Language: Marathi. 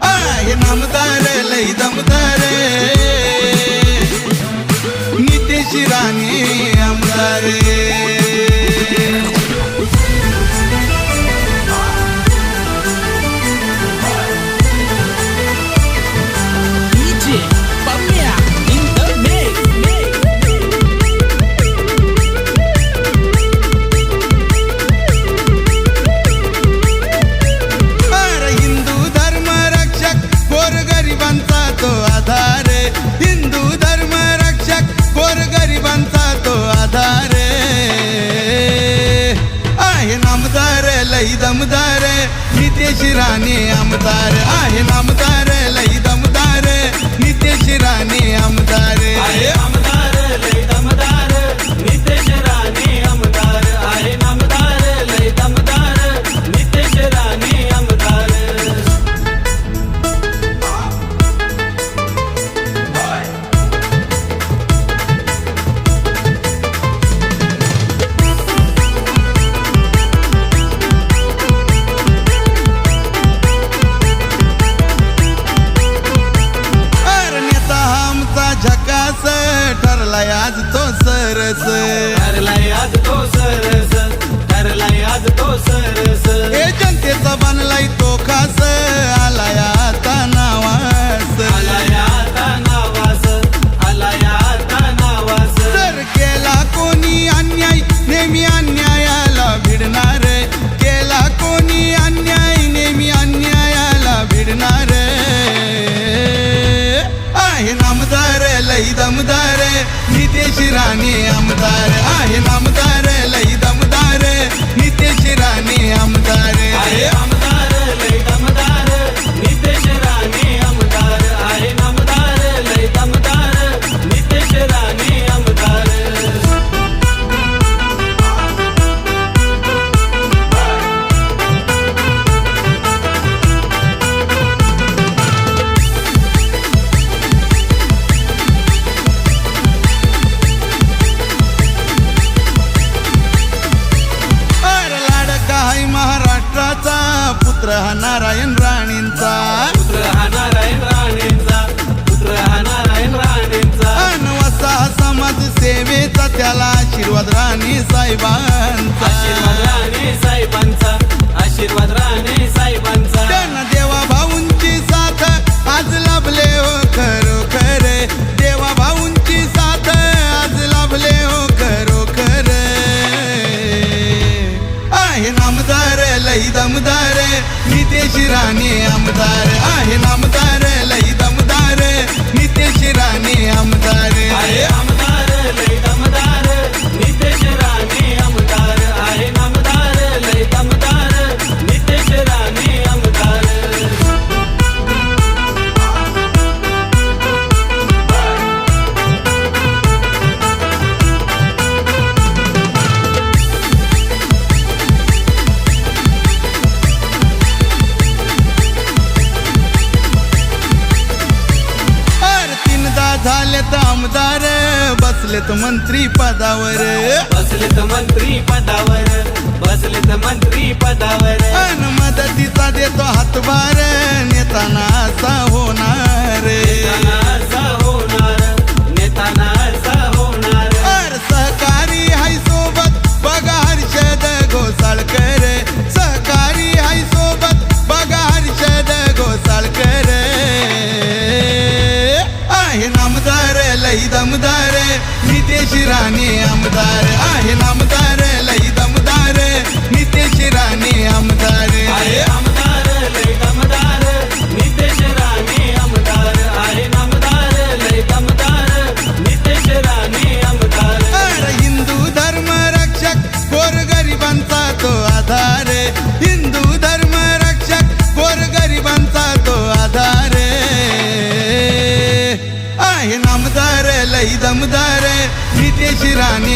आहे नामदार लई दमदार नितेश राणे आमदार दमदार नितेश राणे आमदार आहे नामदार लई दमदार नितेश राणे आमदार आहे आमदार लई दमदार नितेश राणे आमदार आहे नामदार लई दमदार नितेश राणे आमदार ठरलाय आज तो सरस ठरलाय आज तो सरस ठरलाय आज तो सरस हे जनतेचा बनलाय तो खास आलाय आता नावास आलाय आता नावास आलाय आता नावास जर केला कोणी अन्याय नेहमी अन्यायाला भिडणार केला कोणी अन्याय नेहमी अन्यायाला भिडणार आहे नामदार लई दमदार नितेश राणे आमदार आहे नामदार लई दमदार नितेश राणे आमदार आहे आमदार लई दमदार नितेश राणे आमदार आहे नामदार लई दमदार नितेश राणे आमदार महाराष्ट्राचा पुत्र हा नारायण राणेंचा पुत्र हा नारायण राणेंचा पुत्र हा नारायण राणेंचा अनवसा समाज सेवेचा त्याला आशीर्वाद राणे साहेबांचा आशीर्वाद राणे साहेबांचा आशीर्वाद राणे साहेबांचा त्यांना देवा भाऊंची साथ आज लाभले हो खरोखर देवा भाऊंची साथ आज लाभले हो खरोखर आहे नामदार लई दमदार नितेश राणे आमदार आहे नामदार लई दमदार नितेश राणे आमदार आहे आमदार लई दमदार नितेश राणे आमदार आहे नामदार लई दमदार नितेश राणे आमदार झालेत आमदार बसलेत मंत्री पदावर बसलेत मंत्री पदावर बसलेत मंत्री पदावर अन मदतीचा देतो हातभार नेताना असा होणार नेताना असा होणार नेताना असा होणार सहकारी हाय सोबत बघा हर्षद घोसाळकर सहकारी हाय सोबत बघा हर्षद घोसाळकर आहे नामदार लई दमदार नितेश राणे आमदार आहे नामदार लई दमदार नितेश राणे आमदार आहे आमदार लई दमदार नितेश राणे आमदार आहे नामदार लई दमदार नितेश राणे आमदार हिंदू धर्म रक्षक गोरगरिबांचा तो आधार हिंदू धर्म रक्षक गोरगरिबांचा तो आधार आहे नामदार लई दमदार नितेश राणे